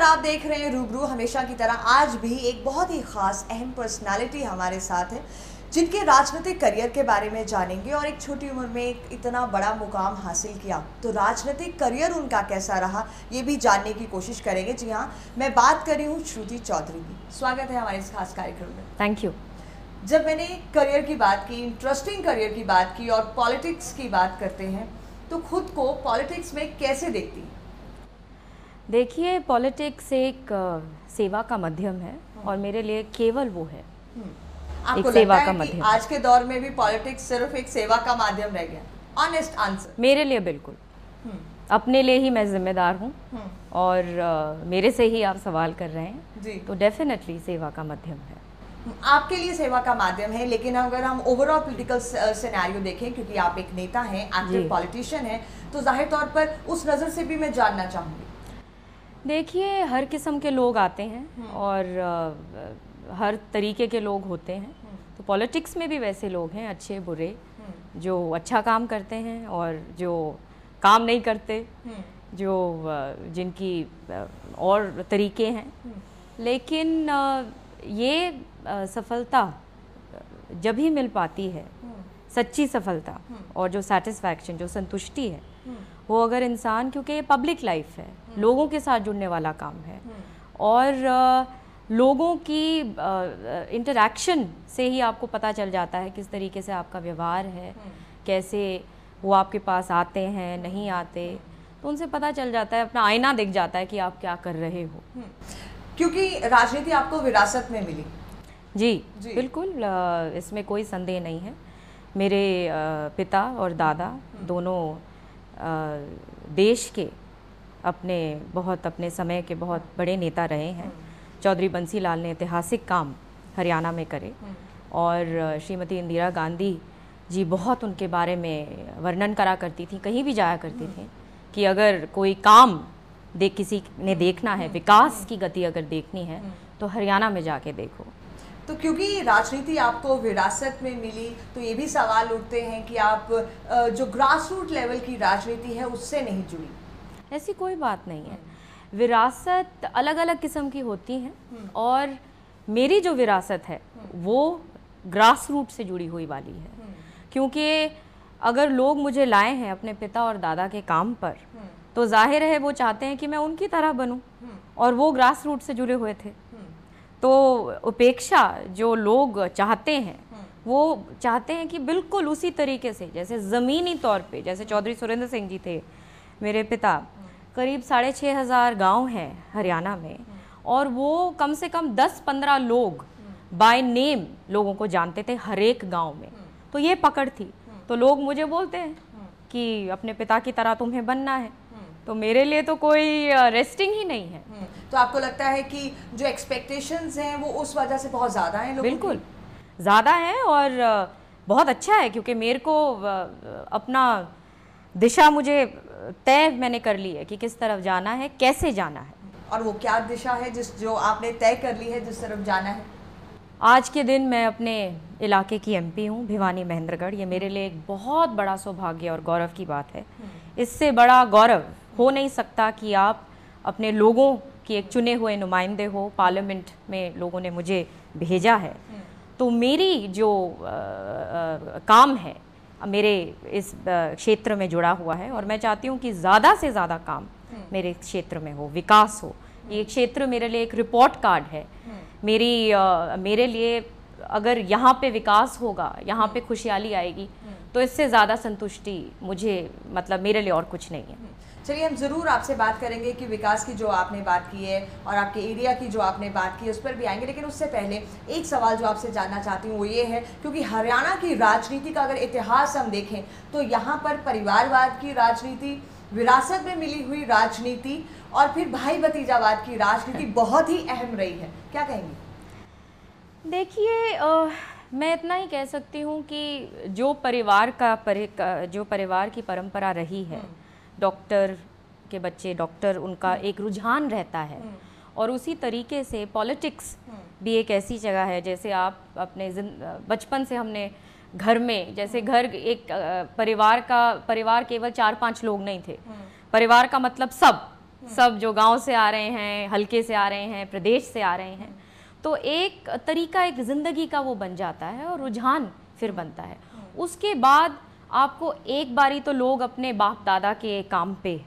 आप देख रहे हैं रूबरू। हमेशा की तरह आज भी एक बहुत ही खास अहम पर्सनालिटी हमारे साथ है जिनके राजनीतिक करियर के बारे में जानेंगे और एक छोटी उम्र में एक इतना बड़ा मुकाम हासिल किया तो राजनीतिक करियर उनका कैसा रहा ये भी जानने की कोशिश करेंगे। जी हाँ, मैं बात कर रही हूँ श्रुति चौधरी की। स्वागत है हमारे इस खास कार्यक्रम में। Thank you. जब मैंने करियर की बात की, इंटरेस्टिंग करियर की बात की और पॉलिटिक्स की बात करते हैं तो खुद को पॉलिटिक्स में कैसे देखती हैं? देखिए, पॉलिटिक्स एक सेवा का माध्यम है और मेरे लिए केवल वो है आपको एक सेवा लगता का है कि माध्यम। आज के दौर में भी पॉलिटिक्स सिर्फ एक सेवा का माध्यम रह गया? Honest answer. मेरे लिए बिल्कुल। अपने लिए ही मैं जिम्मेदार हूँ और मेरे से ही आप सवाल कर रहे हैं जी। तो डेफिनेटली सेवा का माध्यम है। आपके लिए सेवा का माध्यम है, लेकिन अगर हम ओवरऑल पॉलिटिकल सिनेरियो देखें, क्योंकि आप एक नेता हैं, एक्टिव पॉलिटिशियन हैं, तो जाहिर तौर पर उस नज़र से भी मैं जानना चाहूँगी। देखिए, हर किस्म के लोग आते हैं और हर तरीके के लोग होते हैं। तो पॉलिटिक्स में भी वैसे लोग हैं, अच्छे बुरे, जो अच्छा काम करते हैं और जो काम नहीं करते, जो जिनकी और तरीके हैं। लेकिन ये सफलता जब ही मिल पाती है, सच्ची सफलता और जो सेटिस्फैक्शन, जो संतुष्टि है, वो अगर इंसान, क्योंकि ये पब्लिक लाइफ है, लोगों के साथ जुड़ने वाला काम है और लोगों की इंटरैक्शन से ही आपको पता चल जाता है किस तरीके से आपका व्यवहार है, कैसे वो आपके पास आते हैं, नहीं आते, तो उनसे पता चल जाता है, अपना आईना दिख जाता है कि आप क्या कर रहे हो। क्योंकि राजनीति आपको विरासत में मिली। जी बिल्कुल, इसमें कोई संदेह नहीं है। मेरे पिता और दादा दोनों देश के अपने समय के बहुत बड़े नेता रहे हैं। चौधरी बंसी लाल ने ऐतिहासिक काम हरियाणा में करे और श्रीमती इंदिरा गांधी जी बहुत उनके बारे में वर्णन करा करती थी, कहीं भी जाया करती थी कि अगर कोई काम किसी ने देखना है, विकास की गति अगर देखनी है तो हरियाणा में जाके देखो। तो क्योंकि राजनीति आपको विरासत में मिली तो ये भी सवाल उठते हैं कि आप जो ग्रास रूट लेवल की राजनीति है उससे नहीं जुड़ी। ऐसी कोई बात नहीं है। विरासत अलग अलग किस्म की होती हैं और मेरी जो विरासत है वो ग्रास रूट से जुड़ी हुई वाली है। क्योंकि अगर लोग मुझे लाए हैं अपने पिता और दादा के काम पर तो जाहिर है वो चाहते हैं कि मैं उनकी तरह बनूं और वो ग्रास रूट से जुड़े हुए थे। तो उपेक्षा जो लोग चाहते हैं वो चाहते हैं कि बिल्कुल उसी तरीके से, जैसे ज़मीनी तौर पे, जैसे चौधरी सुरेंद्र सिंह जी थे मेरे पिता, करीब 6,500 गांव हैं हरियाणा में और वो कम से कम 10-15 लोग बाय नेम लोगों को जानते थे हर एक गाँव में। तो ये पकड़ थी। तो लोग मुझे बोलते हैं कि अपने पिता की तरह तुम्हें बनना है, तो मेरे लिए तो कोई रेस्टिंग ही नहीं है। तो आपको लगता है कि जो एक्सपेक्टेशंस हैं वो उस वजह से बहुत ज़्यादा हैं? बिल्कुल ज़्यादा है और बहुत अच्छा है, क्योंकि मेरे को अपना दिशा मुझे तय मैंने कर ली है कि किस तरफ जाना है, कैसे जाना है। और वो क्या दिशा है जो आपने तय कर ली है, जिस तरफ जाना है? आज के दिन मैं अपने इलाके की एमपी हूँ, भिवानी महेंद्रगढ़। ये मेरे लिए एक बहुत बड़ा सौभाग्य और गौरव की बात है। इससे बड़ा गौरव हो नहीं सकता कि आप अपने लोगों की एक चुने हुए नुमाइंदे हो। पार्लियामेंट में लोगों ने मुझे भेजा है, तो मेरी जो काम है मेरे इस क्षेत्र में जुड़ा हुआ है और मैं चाहती हूँ कि ज़्यादा से ज़्यादा काम मेरे क्षेत्र में हो, विकास हो। ये क्षेत्र मेरे लिए एक रिपोर्ट कार्ड है। मेरे लिए अगर यहाँ पे विकास होगा, यहाँ पे खुशहाली आएगी, तो इससे ज़्यादा संतुष्टि मुझे, मतलब मेरे लिए और कुछ नहीं है। चलिए, हम ज़रूर आपसे बात करेंगे कि विकास की जो आपने बात की है और आपके एरिया की जो आपने बात की है उस पर भी आएंगे। लेकिन उससे पहले एक सवाल जो आपसे जानना चाहती हूँ वो ये है, क्योंकि हरियाणा की राजनीति का अगर इतिहास हम देखें तो यहाँ पर परिवारवाद की राजनीति, विरासत में मिली हुई राजनीति और फिर भाई भतीजावाद की राजनीति बहुत ही अहम रही है। क्या कहेंगी? देखिए, मैं इतना ही कह सकती हूँ कि जो परिवार की परंपरा रही है, डॉक्टर के बच्चे डॉक्टर, उनका एक रुझान रहता है और उसी तरीके से पॉलिटिक्स भी एक ऐसी जगह है, जैसे आप अपने बचपन से हमने घर में, जैसे घर एक परिवार केवल 4-5 लोग नहीं थे। परिवार का मतलब सब, सब जो गांव से आ रहे हैं, हल्के से आ रहे हैं, प्रदेश से आ रहे हैं, तो एक तरीका, एक ज़िंदगी का वो बन जाता है और रुझान फिर बनता है। उसके बाद आपको एक बारी तो लोग अपने बाप दादा के काम पे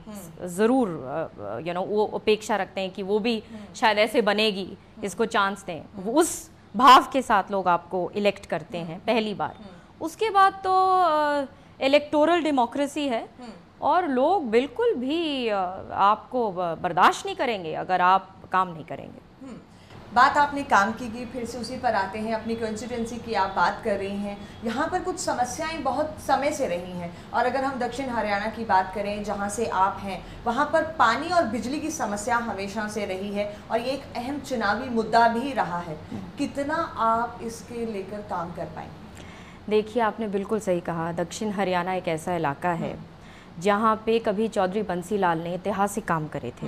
ज़रूर वो अपेक्षा रखते हैं कि वो भी शायद ऐसे बनेगी, इसको चांस दें, उस भाव के साथ लोग आपको इलेक्ट करते हैं पहली बार। उसके बाद तो इलेक्टोरल डेमोक्रेसी है और लोग बिल्कुल भी आपको बर्दाश्त नहीं करेंगे अगर आप काम नहीं करेंगे। बात आपने काम की फिर से उसी पर आते हैं। अपनी कॉन्स्टिट्यूंसी की आप बात कर रही हैं, यहाँ पर कुछ समस्याएं बहुत समय से रही हैं, और अगर हम दक्षिण हरियाणा की बात करें जहाँ से आप हैं, वहाँ पर पानी और बिजली की समस्या हमेशा से रही है और ये एक अहम चुनावी मुद्दा भी रहा है। कितना आप इसके लेकर काम कर पाएंगे? देखिए, आपने बिल्कुल सही कहा, दक्षिण हरियाणा एक ऐसा इलाका है जहाँ पे कभी चौधरी बंसी लाल ने ऐतिहासिक काम करे थे।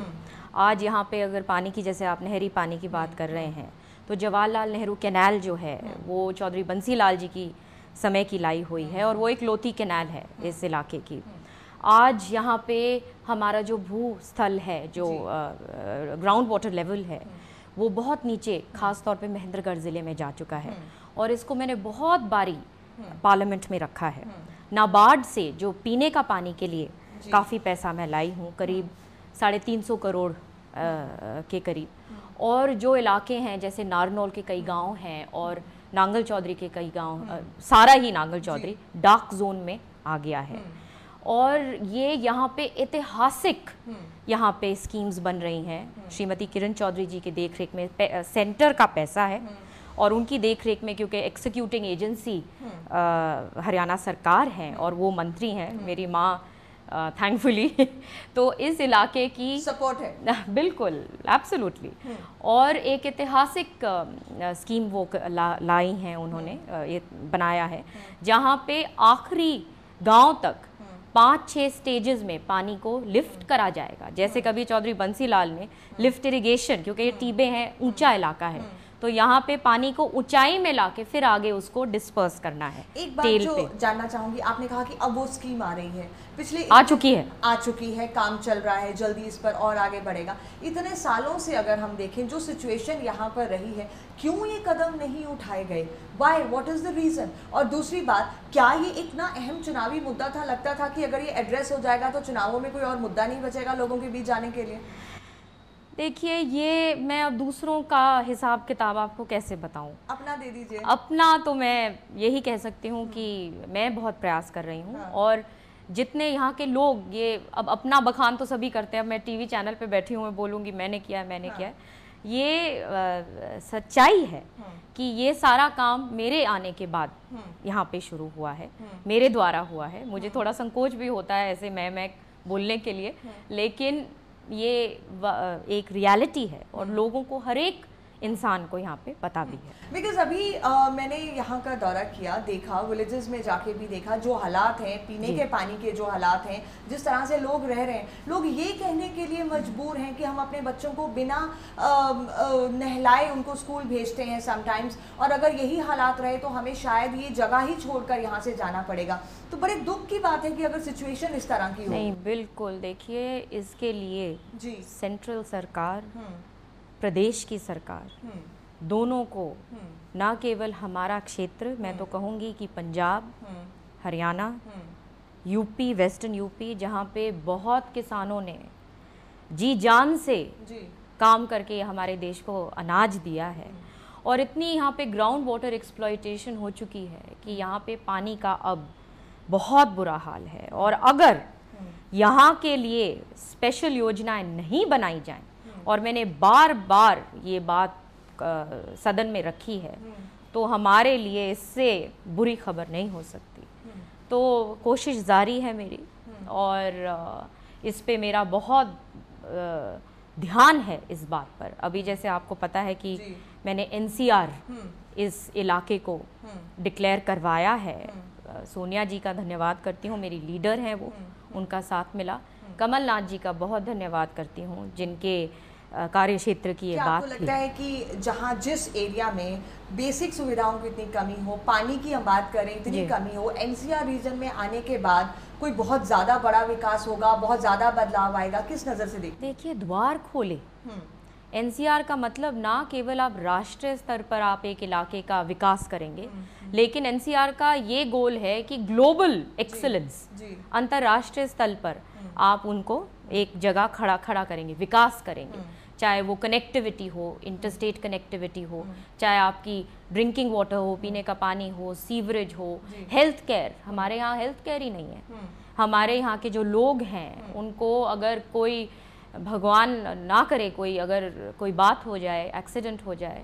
आज यहाँ पे अगर पानी की, जैसे आप नहरी पानी की बात कर रहे हैं, तो जवाहरलाल नेहरू कैनाल जो है वो चौधरी बंसी लाल जी की समय की लाई हुई है और वो एक लोती कैनाल है इस इलाके की। आज यहाँ पे हमारा जो भूस्थल है, जो ग्राउंड वाटर लेवल है, वो बहुत नीचे, ख़ास तौर पे महेंद्रगढ़ ज़िले में जा चुका है और इसको मैंने बहुत बारी पार्लियामेंट में रखा है। नाबार्ड से जो पीने का पानी के लिए काफ़ी पैसा मैं लाई हूँ, करीब 350 करोड़ के करीब, और जो इलाके हैं जैसे नारनौल के कई गांव हैं और नांगल चौधरी के कई गांव, सारा ही नांगल चौधरी डार्क जोन में आ गया है। और ये यहाँ पे ऐतिहासिक यहाँ पे स्कीम्स बन रही हैं। श्रीमती किरण चौधरी जी के देखरेख में सेंटर का पैसा है और उनकी देखरेख में, क्योंकि एक्सिक्यूटिंग एजेंसी हरियाणा सरकार है और वो मंत्री हैं मेरी माँ, थैंकफुली तो इस इलाके की सपोर्ट है। बिल्कुल, एब्सोल्युटली। और एक ऐतिहासिक स्कीम वो लाई हैं उन्होंने, ये बनाया है जहाँ पे आखिरी गांव तक 5-6 स्टेजेस में पानी को लिफ्ट करा जाएगा। जैसे कभी चौधरी बंसी लाल ने लिफ्ट इरिगेशन, क्योंकि ये टीबे हैं, ऊंचा इलाका है, तो यहाँ पे पानी को ऊंचाई में लाके फिर आगे उसको डिस्पर्स करना है। एक बात जो जानना चाहूंगी, आपने कहा कि अब वो स्कीम आ रही है, पिछले आ चुकी है, काम चल रहा है, जल्दी इस पर और आगे बढ़ेगा। इतने सालों से अगर हम देखें जो सिचुएशन यहाँ पर रही है, क्यों ये कदम नहीं उठाए गए? Why, what is the reason? और दूसरी बात, क्या ये एक ना अहम चुनावी मुद्दा था? लगता था कि अगर ये एड्रेस हो जाएगा तो चुनावों में कोई और मुद्दा नहीं बचेगा लोगों के बीच जाने के लिए। देखिए, ये मैं अब दूसरों का हिसाब किताब आपको कैसे बताऊं? अपना दे दीजिए। अपना तो मैं यही कह सकती हूँ कि मैं बहुत प्रयास कर रही हूँ। और जितने यहाँ के लोग, ये अब अपना बखान तो सभी करते हैं, अब मैं टीवी चैनल पे बैठी हूँ, मैं बोलूँगी मैंने किया है, ये सच्चाई है कि ये सारा काम मेरे आने के बाद यहाँ पे शुरू हुआ है, मेरे द्वारा हुआ है। मुझे थोड़ा संकोच भी होता है ऐसे मैं बोलने के लिए, लेकिन ये एक रियलिटी है और लोगों को, हर एक इंसान को यहाँ पे पता भी है। बिकॉज अभी मैंने यहाँ का दौरा किया, देखा, विलेजेस में जाके भी देखा जो हालात हैं, पीने के पानी के जो हालात हैं, जिस तरह से लोग रह रहे हैं। लोग ये कहने के लिए मजबूर हैं कि हम अपने बच्चों को बिना नहलाए उनको स्कूल भेजते हैं समटाइम्स, और अगर यही हालात रहे तो हमें शायद ये जगह ही छोड़कर यहाँ से जाना पड़ेगा। तो बड़े दुख की बात है कि अगर सिचुएशन इस तरह की हो। नहीं, बिल्कुल, देखिए, इसके लिए जी सेंट्रल सरकार, प्रदेश की सरकार, दोनों को, ना केवल हमारा क्षेत्र, मैं तो कहूँगी कि Punjab, Haryana, UP, western UP, जहाँ पे बहुत किसानों ने जी जान से काम करके हमारे देश को अनाज दिया है, और इतनी यहाँ पे ग्राउंड वाटर एक्सप्लॉयटेशन हो चुकी है कि यहाँ पे पानी का अब बहुत बुरा हाल है। और अगर यहाँ के लिए स्पेशल योजनाएं नहीं बनाई जाएं, और मैंने बार बार ये बात सदन में रखी है, तो हमारे लिए इससे बुरी खबर नहीं हो सकती। तो कोशिश जारी है मेरी, और इस पे मेरा बहुत ध्यान है इस बात पर। अभी जैसे आपको पता है कि मैंने NCR इस इलाके को डिक्लेयर करवाया है। सोनिया जी का धन्यवाद करती हूँ, मेरी लीडर हैं वो, उनका साथ मिला। कमलनाथ जी का बहुत धन्यवाद करती हूँ, जिनके कार्य क्षेत्र की ये क्या बात आपको थी। लगता है कि जहाँ जिस एरिया में बेसिक सुविधाओं की इतनी कमी हो, पानी की हम बात करें इतनी कमी हो, एनसीआर रीजन में आने के बाद कोई बहुत ज़्यादा बड़ा विकास होगा, बहुत ज़्यादा बदलाव आएगा, किस नज़र से देखते हैं? देखिए, द्वार खोले। एनसीआर का मतलब ना केवल आप राष्ट्रीय स्तर पर आप एक इलाके का विकास करेंगे, लेकिन एनसीआर का ये गोल है कि ग्लोबल एक्सीलेंस, अंतर्राष्ट्रीय स्तर पर आप उनको एक जगह खड़ा करेंगे, विकास करेंगे। चाहे वो कनेक्टिविटी हो, इंटरस्टेट कनेक्टिविटी हो, चाहे आपकी ड्रिंकिंग वाटर हो, पीने का पानी हो, सीवरेज हो, हेल्थ केयर। हमारे यहाँ हेल्थ केयर ही नहीं है। हमारे यहाँ के जो लोग हैं उनको अगर कोई भगवान ना करे अगर कोई बात हो जाए, एक्सीडेंट हो जाए,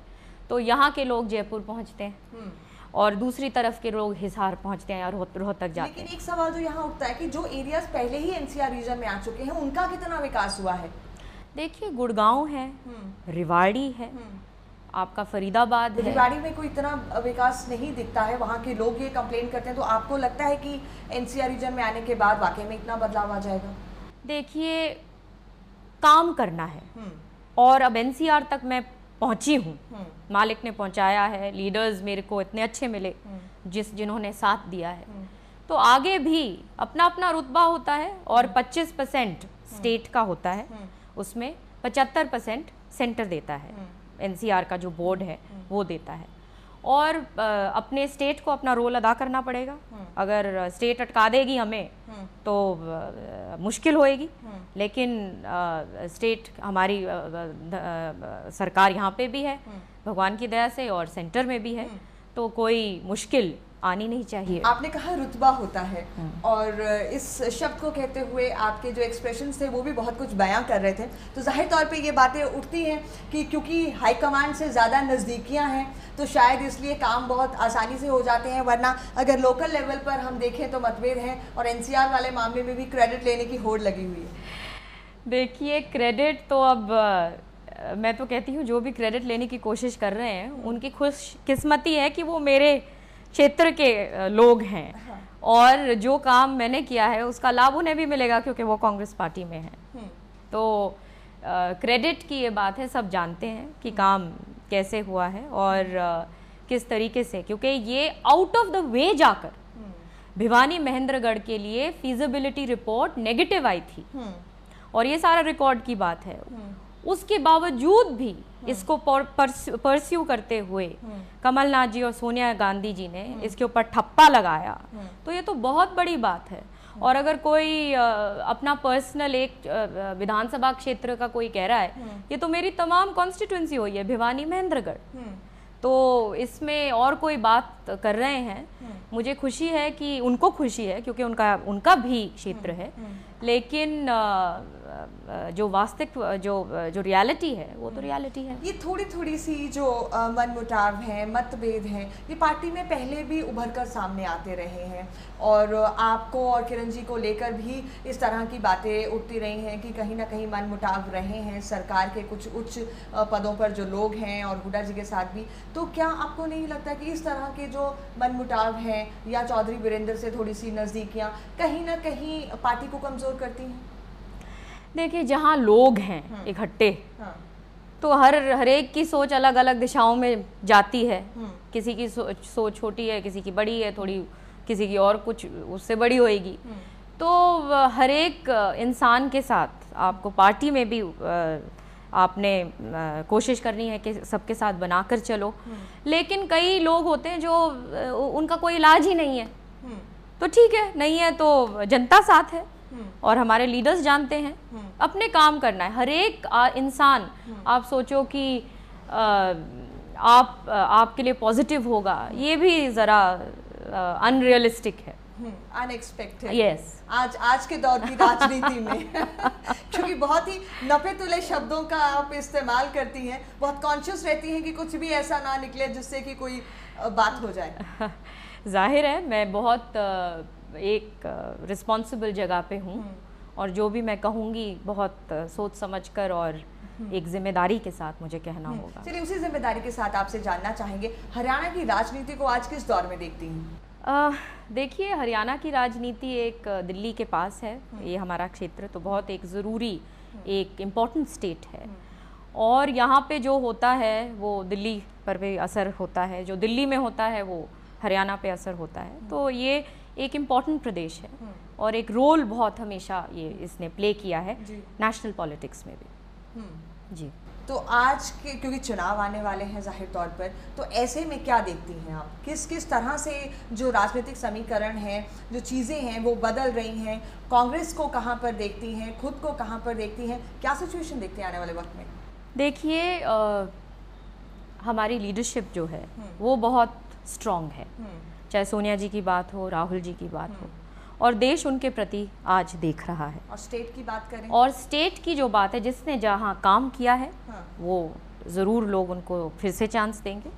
तो यहाँ के लोग जयपुर पहुँचते हैं और दूसरी तरफ के लोग हिसार पहुँचते हैं या रोहतक जाते हैं। लेकिन एक सवाल जो यहाँ उठता है कि जो एरियाज पहले ही एनसीआर रीजन में आ चुके हैं उनका कितना विकास हुआ है? देखिए, गुड़गांव है, रेवाड़ी है, आपका फरीदाबाद है। रेवाड़ी में कोई इतना विकास नहीं दिखता है, वहाँ के लोग ये कंप्लेन करते हैं। तो आपको लगता है कि एनसीआर रीजन में आने के बाद वाकई में इतना बदलाव आ जाएगा? देखिए, काम करना है और अब एनसीआर तक मैं पहुंची हूँ, मालिक ने पहुंचाया है, लीडर्स मेरे को इतने अच्छे मिले जिन्होंने साथ दिया है, तो आगे भी अपना अपना रुतबा होता है और 25% स्टेट का होता है, उसमें 75% सेंटर देता है। एनसीआर का जो बोर्ड है वो देता है और अपने स्टेट को अपना रोल अदा करना पड़ेगा। अगर स्टेट अटका देगी हमें तो मुश्किल होएगी, लेकिन स्टेट हमारी सरकार यहाँ पे भी है भगवान की दया से और सेंटर में भी है, तो कोई मुश्किल आनी नहीं चाहिए। आपने कहा रुतबा होता है और इस शब्द को कहते हुए आपके जो एक्सप्रेशंस थे वो भी बहुत कुछ बयां कर रहे थे, तो जाहिर तौर पे ये बातें उठती हैं कि क्योंकि हाईकमांड से ज़्यादा नज़दीकियां हैं तो शायद इसलिए काम बहुत आसानी से हो जाते हैं, वरना अगर लोकल लेवल पर हम देखें तो मतभेद हैं और एनसीआर वाले मामले में भी क्रेडिट लेने की होड़ लगी हुई है। देखिए, क्रेडिट तो अब मैं तो कहती हूँ जो भी क्रेडिट लेने की कोशिश कर रहे हैं उनकी खुशकिस्मती है कि वो मेरे क्षेत्र के लोग हैं और जो काम मैंने किया है उसका लाभ उन्हें भी मिलेगा क्योंकि वो कांग्रेस पार्टी में है। तो क्रेडिट की ये बात है, सब जानते हैं कि काम कैसे हुआ है और किस तरीके से, क्योंकि ये आउट ऑफ द वे जाकर भिवानी महेंद्रगढ़ के लिए फीजिबिलिटी रिपोर्ट नेगेटिव आई थी और ये सारा रिकॉर्ड की बात है। उसके बावजूद भी इसको परस्यू करते हुए कमलनाथ जी और सोनिया गांधी जी ने इसके ऊपर ठप्पा लगाया, तो ये तो बहुत बड़ी बात है। और अगर कोई अपना पर्सनल एक विधानसभा क्षेत्र का कोई कह रहा है, ये तो मेरी तमाम कॉन्स्टिट्यूंसी हुई है भिवानी महेंद्रगढ़, तो इसमें और कोई बात कर रहे हैं, मुझे खुशी है कि उनको खुशी है क्योंकि उनका भी क्षेत्र है, लेकिन जो वास्तविक जो रियलिटी है वो तो रियलिटी है। ये थोड़ी सी जो मनमुटाव है, मतभेद हैं, ये पार्टी में पहले भी उभर कर सामने आते रहे हैं और आपको और किरण जी को लेकर भी इस तरह की बातें उठती रही हैं कि कहीं ना कहीं मनमुटाव रहे हैं सरकार के कुछ उच्च पदों पर जो लोग हैं और हुड्डा जी के साथ भी। तो क्या आपको नहीं लगता कि इस तरह के जो मनमुटाव हैं या चौधरी वीरेंद्र से थोड़ी सी नज़दीकियाँ कहीं ना कहीं पार्टी को कमज़ोर करती हैं? देखिए, जहाँ लोग हैं इकट्ठे, तो हर एक की सोच अलग अलग दिशाओं में जाती है। किसी की सोच छोटी है, किसी की बड़ी है थोड़ी, किसी की और कुछ उससे बड़ी होएगी। तो हर एक इंसान के साथ आपको पार्टी में भी आपने कोशिश करनी है कि सबके साथ बनाकर चलो, लेकिन कई लोग होते हैं जो उनका कोई इलाज ही नहीं है, तो ठीक है, नहीं है तो जनता साथ है और हमारे लीडर्स जानते हैं अपने काम करना है। हर एक इंसान आप सोचो कि आपके लिए पॉजिटिव होगा, ये भी ज़रा अनरियलिस्टिक है, अनएक्सपेक्टेड। यस, आज के दौर की राजनीति में क्योंकि बहुत ही नफे तुले शब्दों का आप इस्तेमाल करती हैं, बहुत कॉन्शियस रहती हैं कि कुछ भी ऐसा ना निकले जिससे कि कोई बात हो जाए। जाहिर है मैं बहुत एक रिस्पॉन्सिबल जगह पे हूँ और जो भी मैं कहूँगी बहुत सोच समझकर और एक जिम्मेदारी के साथ मुझे कहना होगा। चलिए, उसी जिम्मेदारी के साथ आपसे जानना चाहेंगे, हरियाणा की राजनीति को आज किस दौर में देखती हैं? देखिए, हरियाणा की राजनीति एक दिल्ली के पास है, ये हमारा क्षेत्र तो बहुत एक ज़रूरी एक इम्पॉर्टेंट स्टेट है और यहाँ पे जो होता है वो दिल्ली पर भी असर होता है, जो दिल्ली में होता है वो हरियाणा पे असर होता है। तो ये एक इम्पॉर्टेंट प्रदेश है और एक रोल बहुत हमेशा ये इसने प्ले किया है नेशनल पॉलिटिक्स में भी। जी। तो आज के क्योंकि चुनाव आने वाले हैं जाहिर तौर पर, तो ऐसे में क्या देखती हैं आप, किस किस तरह से जो राजनीतिक समीकरण है, जो चीज़ें हैं वो बदल रही हैं, कांग्रेस को कहाँ पर देखती हैं, खुद को कहाँ पर देखती हैं, क्या सिचुएशन देखती हैं आने वाले वक्त में? देखिए हमारी लीडरशिप जो है वो बहुत स्ट्रॉन्ग है, चाहे सोनिया जी की बात हो, राहुल जी की बात हो, और देश उनके प्रति आज देख रहा है। और स्टेट की बात करें, और स्टेट की जो बात है, जिसने जहाँ काम किया है वो ज़रूर लोग उनको फिर से चांस देंगे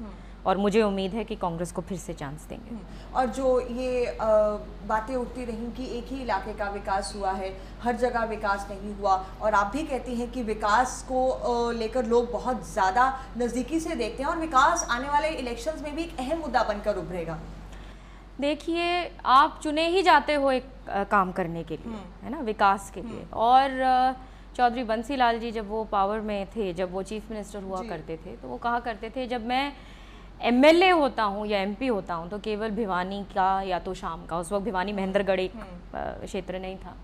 और मुझे उम्मीद है कि कांग्रेस को फिर से चांस देंगे। और जो ये बातें उठती रहीं कि एक ही इलाके का विकास हुआ है, हर जगह विकास नहीं हुआ, और आप भी कहती हैं कि विकास को लेकर लोग बहुत ज़्यादा नज़दीकी से देखते हैं और विकास आने वाले इलेक्शंस में भी एक अहम मुद्दा बनकर उभरेगा। देखिए, आप चुने ही जाते हो एक काम करने के लिए, है ना, विकास के लिए। और चौधरी बंसी लाल जी जब वो पावर में थे, जब वो चीफ मिनिस्टर हुआ करते थे, तो वो कहा करते थे जब मैं एमएलए होता हूँ या एमपी होता हूँ तो केवल भिवानी का या तो शाम का, उस वक्त भिवानी महेंद्रगढ़ एक क्षेत्र नहीं था,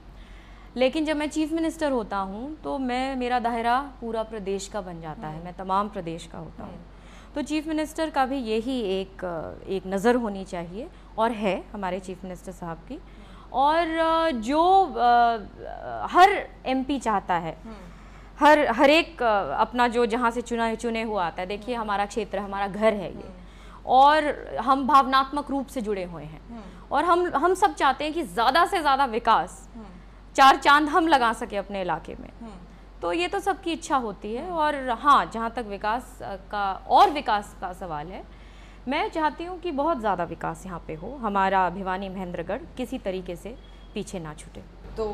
लेकिन जब मैं चीफ मिनिस्टर होता हूँ तो मेरा दायरा पूरा प्रदेश का बन जाता है, मैं तमाम प्रदेश का होता हूँ। तो चीफ मिनिस्टर का भी यही एक नज़र होनी चाहिए और है हमारे चीफ मिनिस्टर साहब की। और जो हर एमपी चाहता है, हर एक अपना जो जहाँ से चुने हुआ आता है, देखिए हमारा क्षेत्र, हमारा घर है ये, और हम भावनात्मक रूप से जुड़े हुए हैं और हम सब चाहते हैं कि ज़्यादा से ज़्यादा विकास, चार चांद हम लगा सके अपने इलाके में। तो ये तो सबकी इच्छा होती है। और हाँ, जहाँ तक विकास का सवाल है, मैं चाहती हूँ कि बहुत ज़्यादा विकास यहाँ पे हो, हमारा भिवानी महेंद्रगढ़ किसी तरीके से पीछे ना छूटे। तो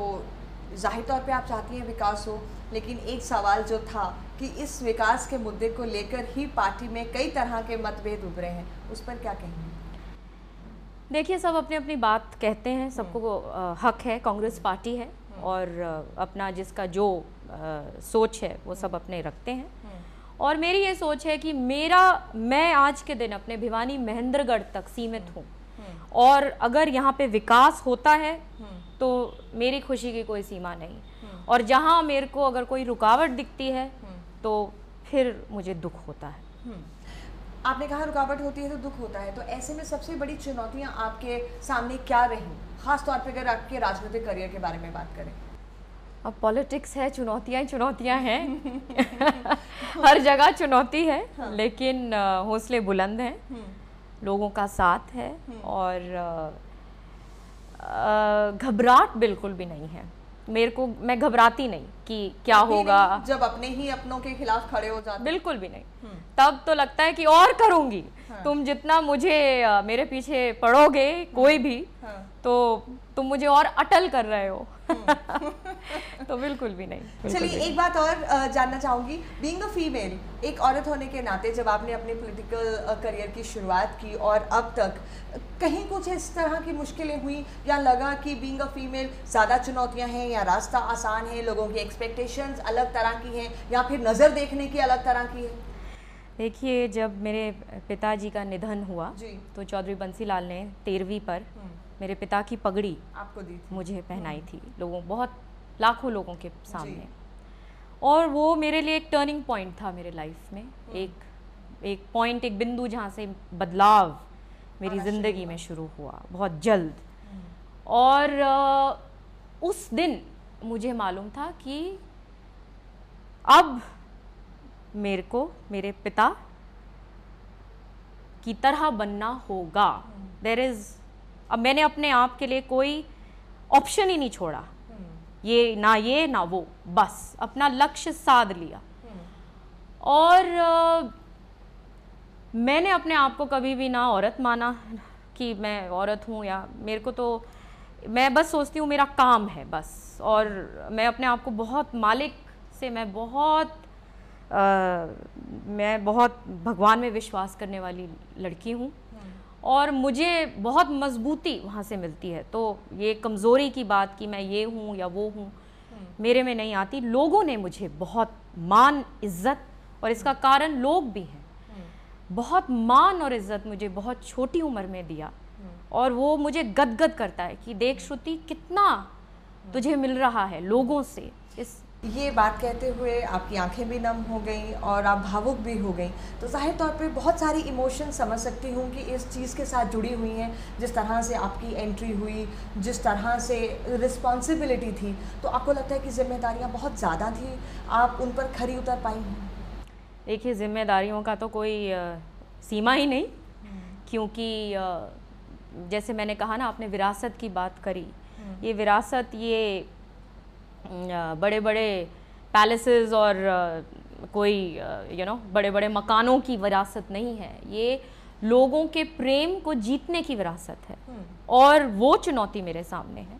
जाहिर तौर पे आप चाहती हैं विकास हो, लेकिन एक सवाल जो था कि इस विकास के मुद्दे को लेकर ही पार्टी में कई तरह के मतभेद उभरे हैं, उस पर क्या कहेंगे? देखिए, सब अपनी अपनी बात कहते हैं, सबको हक है, कांग्रेस पार्टी है और अपना जिसका जो सोच है वो सब अपने रखते हैं। और मेरी ये सोच है कि मैं आज के दिन अपने भिवानी महेंद्रगढ़ तक सीमित हूँ और अगर यहाँ पे विकास होता है तो मेरी खुशी की कोई सीमा नहीं, और जहाँ मेरे को अगर कोई रुकावट दिखती है तो फिर मुझे दुख होता है। आपने कहा रुकावट होती है तो दुख होता है, तो ऐसे में सबसे बड़ी चुनौतियाँ आपके सामने क्या रहीं, खास तौर पे अगर आपके राजनीतिक करियर के बारे में बात करें? अब पॉलिटिक्स है, चुनौतियाँ हैं हर जगह चुनौती है। हाँ। लेकिन हौसले बुलंद हैं, लोगों का साथ है और घबराहट बिल्कुल भी नहीं है। मैं घबराती नहीं कि क्या होगा, जब अपने ही अपनों के खिलाफ खड़े हो जाते, बिल्कुल भी नहीं। तब तो लगता है कि और करूंगी। हाँ। तुम जितना मेरे पीछे पड़ोगे कोई भी, हाँ। तो तुम मुझे और अटल कर रहे हो तो बिल्कुल भी नहीं। चलिए, एक बात और जानना चाहूंगी, बीइंग अ फीमेल, एक औरत होने के नाते जब आपने अपने पॉलिटिकल करियर की शुरुआत की और अब तक कहीं कुछ इस तरह की मुश्किलें हुई या लगा कि बीइंग अ फीमेल ज़्यादा चुनौतियां हैं या रास्ता आसान है, लोगों की एक्सपेक्टेशंस अलग तरह की हैं या फिर नज़र देखने की अलग तरह की है? देखिए, जब मेरे पिताजी का निधन हुआ तो चौधरी बंसी लाल ने 13वीं पर मेरे पिता की पगड़ी आपको दी थी, मुझे पहनाई थी, बहुत लाखों लोगों के सामने, और वो मेरे लिए एक टर्निंग पॉइंट था मेरे लाइफ में, एक पॉइंट, एक बिंदु जहाँ से बदलाव मेरी ज़िंदगी में शुरू हुआ बहुत जल्द। और उस दिन मुझे मालूम था कि अब मेरे को मेरे पिता की तरह बनना होगा। अब मैंने अपने आप के लिए कोई ऑप्शन ही नहीं छोड़ा, ये ना वो, बस अपना लक्ष्य साध लिया। और मैंने अपने आप को कभी भी ना औरत माना कि मैं औरत हूँ, या मेरे को तो, मैं बस सोचती हूँ मेरा काम है बस। और मैं अपने आप को बहुत मालिक से, मैं बहुत भगवान में विश्वास करने वाली लड़की हूँ और मुझे बहुत मजबूती वहाँ से मिलती है। तो ये कमज़ोरी की बात कि मैं ये हूँ या वो हूँ मेरे में नहीं आती। लोगों ने मुझे बहुत मान, इज़्ज़त और इसका कारण लोग भी हैं। बहुत मान और इज्जत मुझे बहुत छोटी उम्र में दिया और वो मुझे गदगद करता है कि देख श्रुति कितना तुझे मिल रहा है लोगों से। इस ये बात कहते हुए आपकी आंखें भी नम हो गई और आप भावुक भी हो गई, तो ज़ाहिर तौर पे बहुत सारी इमोशन समझ सकती हूँ कि इस चीज़ के साथ जुड़ी हुई हैं। जिस तरह से आपकी एंट्री हुई, जिस तरह से रिस्पॉन्सिबिलिटी थी, तो आपको लगता है कि जिम्मेदारियाँ बहुत ज़्यादा थी, आप उन पर खरी उतर पाई हैं? देखिए, जिम्मेदारियों का तो कोई सीमा ही नहीं, क्योंकि जैसे मैंने कहा ना, आपने विरासत की बात करी, ये विरासत ये बड़े बड़े पैलेसेस और कोई बड़े बड़े मकानों की विरासत नहीं है। ये लोगों के प्रेम को जीतने की विरासत है और वो चुनौती मेरे सामने है।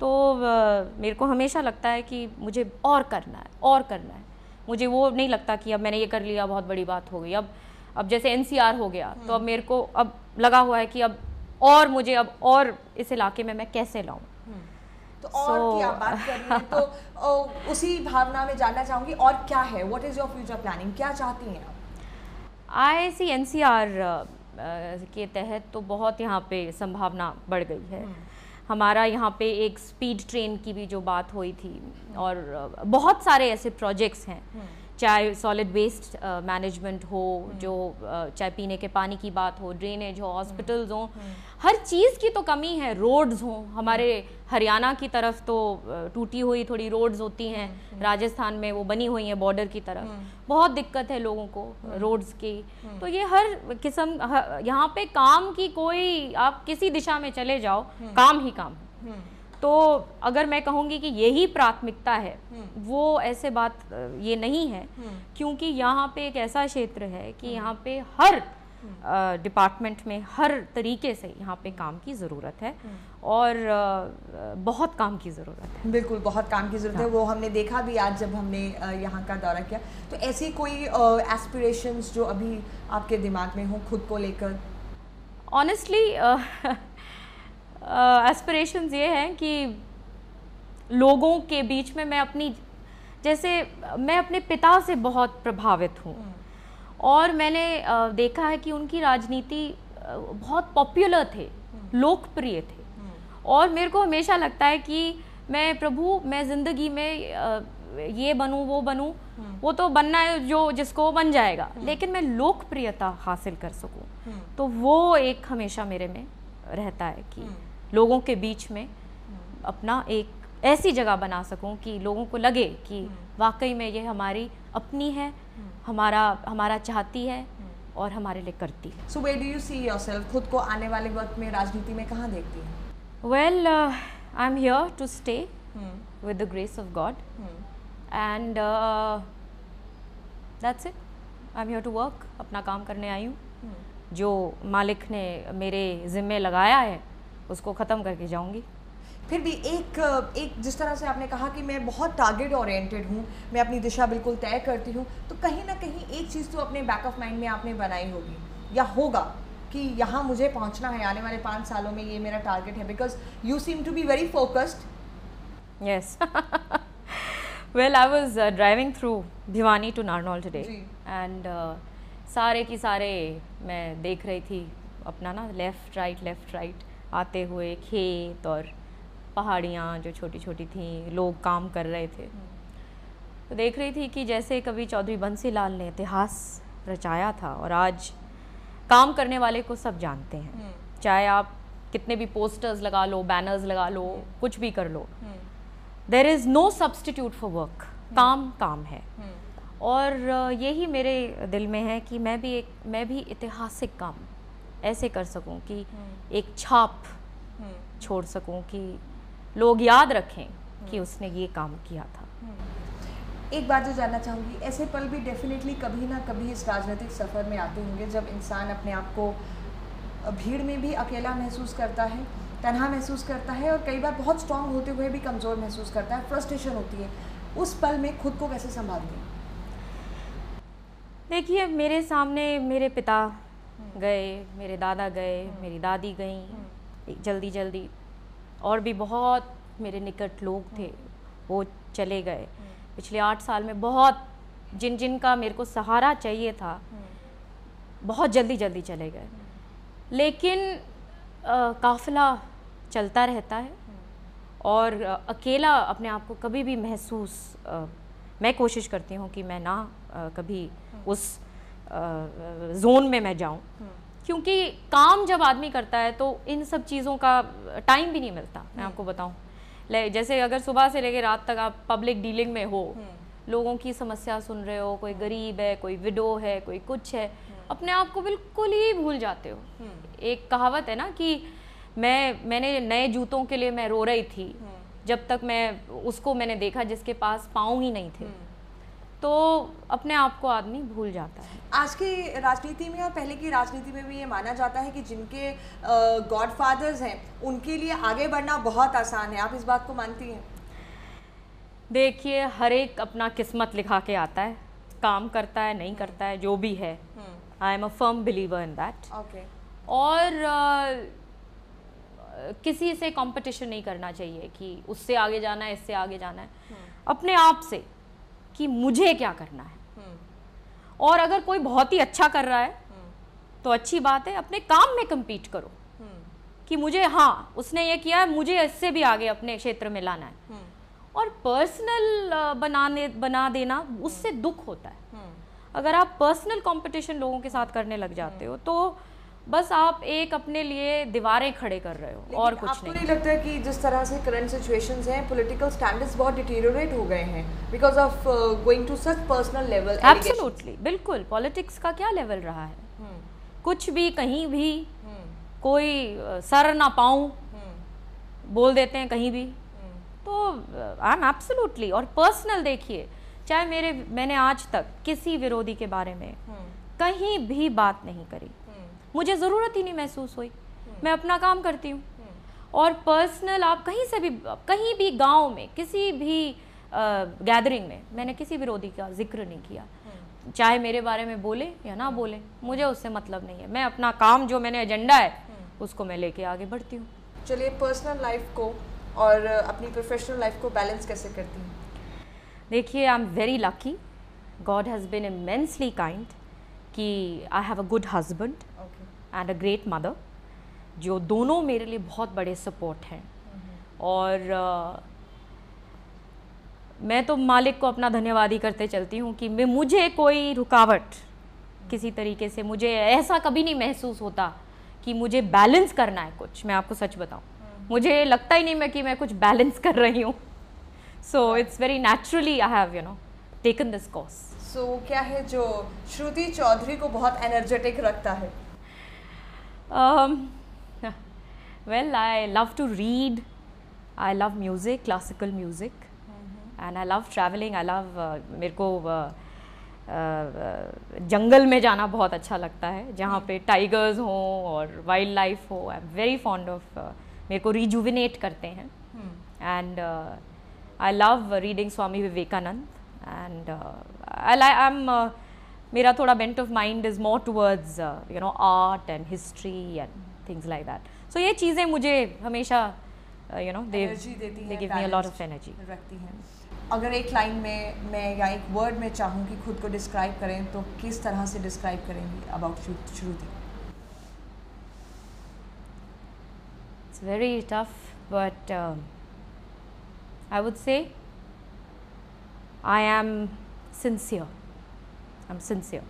तो मेरे को हमेशा लगता है कि मुझे और करना है और करना है। मुझे वो नहीं लगता कि अब मैंने ये कर लिया बहुत बड़ी बात हो गई। अब जैसे एनसीआर हो गया तो अब मेरे को अब लगा हुआ है कि अब और मुझे अब और इस इलाके में मैं कैसे लाऊं। तो और की आप बात कर रही हैं, तो उसी भावना में जानना चाहूँगी और क्या है, what is your future planning, क्या चाहती हैं आप? आईआईसी एनसीआर के तहत तो बहुत यहाँ पे संभावना बढ़ गई है। हमारा यहाँ पे एक स्पीड ट्रेन की भी जो बात हुई थी और बहुत सारे ऐसे प्रोजेक्ट्स हैं, चाहे सॉलिड वेस्ट मैनेजमेंट हो, जो चाहे पीने के पानी की बात हो, ड्रेनेज हो, हॉस्पिटल्स हो, हर चीज़ की तो कमी है। रोड्स हो, हमारे हरियाणा की तरफ तो टूटी हुई थोड़ी रोड्स होती हैं, राजस्थान में वो बनी हुई हैं बॉर्डर की तरफ, बहुत दिक्कत है लोगों को रोड्स की। तो ये हर किस्म, यहाँ पे काम की कोई, आप किसी दिशा में चले जाओ काम ही काम है। तो अगर मैं कहूँगी कि यही प्राथमिकता है, वो ऐसे बात ये नहीं है, क्योंकि यहाँ पे एक ऐसा क्षेत्र है कि यहाँ पे हर डिपार्टमेंट में हर तरीके से यहाँ पे काम की ज़रूरत है और बहुत काम की ज़रूरत है। बिल्कुल, बहुत काम की ज़रूरत है। वो हमने देखा भी आज जब हमने यहाँ का दौरा किया। तो ऐसी कोई एस्पिरेशंस जो अभी आपके दिमाग में हो खुद को लेकर? ऑनेस्टली एस्पिरेशंस ये हैं कि लोगों के बीच में मैं मैं अपने पिता से बहुत प्रभावित हूँ और मैंने देखा है कि उनकी राजनीति बहुत पॉपुलर थे, लोकप्रिय थे और मेरे को हमेशा लगता है कि मैं ज़िंदगी में ये बनूँ वो बनूँ, वो तो बनना है जो जिसको बन जाएगा, लेकिन मैं लोकप्रियता हासिल कर सकूँ। तो वो एक हमेशा मेरे में रहता है कि लोगों के बीच में अपना एक ऐसी जगह बना सकूं कि लोगों को लगे कि वाकई में ये हमारी अपनी है, हमारा चाहती है और हमारे लिए करती है। So where do you see yourself? खुद को आने वाले वक्त में राजनीति में कहाँ देखती हैं? Well, I'm here to stay with the grace of God and that's it. I'm here to work. अपना काम करने आई हूँ। जो मालिक ने मेरे ज़िम्मे लगाया है उसको ख़त्म करके जाऊँगी। फिर भी एक जिस तरह से आपने कहा कि मैं बहुत टारगेट ओरिएंटेड हूँ, मैं अपनी दिशा बिल्कुल तय करती हूँ, तो कहीं ना कहीं एक चीज़ तो अपने बैक ऑफ माइंड में आपने बनाई होगी या होगा कि यहाँ मुझे पहुँचना है, आने वाले 5 सालों में ये मेरा टारगेट है, because you seem to be very focused. Yes, well I was driving through Bhiwani to Narnaul today and सारे की सारे मैं देख रही थी अपना ना लेफ़्ट राइट आते हुए खेत और पहाड़ियाँ जो छोटी छोटी थी, लोग काम कर रहे थे। तो देख रही थी कि जैसे कवि चौधरी बंसीलाल ने इतिहास रचाया था और आज काम करने वाले को सब जानते हैं, चाहे आप कितने भी पोस्टर्स लगा लो, बैनर्स लगा लो, कुछ भी कर लो, there is no substitute for work. काम है और यही मेरे दिल में है कि मैं भी ऐतिहासिक काम ऐसे कर सकूं कि एक छाप छोड़ सकूं कि लोग याद रखें कि उसने ये काम किया था। एक बात जो जानना चाहूँगी, ऐसे पल भी डेफिनेटली कभी ना कभी इस राजनीतिक सफ़र में आते होंगे जब इंसान अपने आप को भीड़ में भी अकेला महसूस करता है, तन्हा महसूस करता है और कई बार बहुत स्ट्रांग होते हुए भी कमज़ोर महसूस करता है, फ्रस्ट्रेशन होती है। उस पल में खुद को कैसे संभालते हैं? देखिए, मेरे सामने मेरे पिता गए, मेरे दादा गए, मेरी दादी गई जल्दी और भी बहुत मेरे निकट लोग थे वो चले गए। पिछले 8 साल में बहुत जिन जिन का मेरे को सहारा चाहिए था बहुत जल्दी जल्दी चले गए। लेकिन काफ़िला चलता रहता है और अकेला अपने आप को कभी भी महसूस मैं कोशिश करती हूँ कि मैं ना कभी उस जोन में मैं जाऊँ, क्योंकि काम जब आदमी करता है तो इन सब चीज़ों का टाइम भी नहीं मिलता। मैं आपको बताऊँ, जैसे अगर सुबह से लेकर रात तक आप पब्लिक डीलिंग में हो, लोगों की समस्या सुन रहे हो, कोई गरीब है, कोई विडो है, कोई कुछ है, अपने आप को बिल्कुल ही भूल जाते हो। एक कहावत है ना कि मैंने नए जूतों के लिए मैं रो रही थी जब तक मैंने देखा जिसके पास पाँव ही नहीं थे। तो अपने आप को आदमी भूल जाता है। आज की राजनीति में और पहले की राजनीति में भी ये माना जाता है कि जिनके गॉडफादर्स हैं उनके लिए आगे बढ़ना बहुत आसान है। आप इस बात को मानती हैं? देखिए, हर एक अपना किस्मत लिखा के आता है, काम करता है नहीं करता है जो भी है। I am a firm believer in that. और किसी से कंपटीशन नहीं करना चाहिए कि उससे आगे जाना है, इससे आगे जाना है। अपने आप से कि मुझे क्या करना है। और अगर कोई बहुत ही अच्छा कर रहा है तो अच्छी बात है, अपने काम में compete करो कि मुझे, हाँ उसने ये किया है, मुझे इससे भी आगे अपने क्षेत्र में लाना है। और पर्सनल बना देना, उससे दुख होता है। अगर आप पर्सनल कंपटीशन लोगों के साथ करने लग जाते हो तो बस आप एक अपने लिए दीवारें खड़े कर रहे हो और कुछ नहीं। आपको नहीं लगता है कि जिस तरह से करंट सिचुएशंस हैं, पॉलिटिकल स्टैंडर्ड्स बहुत डिटेरियोरेट हो गए हैं because of going to such personal level? Absolutely, बिल्कुल। पॉलिटिक्स का क्या लेवल रहा है? कुछ भी कहीं भी कोई सर ना पाऊं बोल देते हैं कहीं भी। तो आई एम एब्सोल्युटली। और पर्सनल देखिए, चाहे मैंने आज तक किसी विरोधी के बारे में कहीं भी बात नहीं करी, मुझे ज़रूरत ही नहीं महसूस हुई। मैं अपना काम करती हूँ। और पर्सनल आप कहीं भी गांव में किसी भी गैदरिंग में मैंने किसी विरोधी का जिक्र नहीं किया। चाहे मेरे बारे में बोले या ना बोले, मुझे उससे मतलब नहीं है। मैं अपना काम, जो मैंने एजेंडा है उसको मैं लेके आगे बढ़ती हूँ। चलिए, पर्सनल लाइफ को और अपनी प्रोफेशनल लाइफ को बैलेंस कैसे करती हैं? देखिए, I am very lucky, God has been immensely kind कि I have a good husband and a great mother, जो दोनों मेरे लिए बहुत बड़े सपोर्ट हैं। और मैं तो मालिक को अपना धन्यवाद ही करते चलती हूँ कि मुझे कोई रुकावट किसी तरीके से, मुझे ऐसा कभी नहीं महसूस होता कि मुझे बैलेंस करना है कुछ। मैं आपको सच बताऊँ, मुझे लगता ही नहीं कि मैं कुछ बैलेंस कर रही हूँ। So it's very naturally I have taken this course. सो क्या है जो श्रुति चौधरी को बहुत एनर्जेटिक रखता है? Well, I love to read, I love music, classical music, and I love traveling. I love मेरे को जंगल में जाना बहुत अच्छा लगता है, जहाँ पे टाइगर्स हों और वाइल्ड लाइफ हो। I am very fond of, मेरे को रिजुविनेट करते हैं। And I love reading Swami Vivekananda. And मेरा थोड़ा bent of mind is more towards art and history and things like that. So ये चीज़ें मुझे हमेशा they give me a lot of energy रखती हैं। अगर एक लाइन में मैं या एक वर्ड में चाहूँ कि खुद को डिस्क्राइब करें तो किस तरह से डिस्क्राइब करेंगी about Shruti? It's very tough, but I would say I am sincere. I am sincere.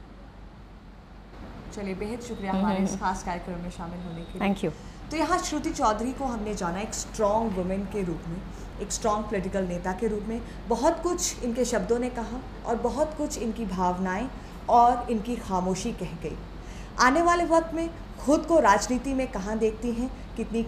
चलिए, बेहद शुक्रिया हमारे इस खास कार्यक्रम में शामिल होने के लिए। Thank you. तो यहाँ श्रुति चौधरी को हमने जाना एक स्ट्रॉन्ग वुमेन के रूप में, एक स्ट्रॉन्ग पॉलिटिकल नेता के रूप में। बहुत कुछ इनके शब्दों ने कहा और बहुत कुछ इनकी भावनाएं और इनकी खामोशी कह गई। आने वाले वक्त में खुद को राजनीति में कहाँ देखती हैं, कितनी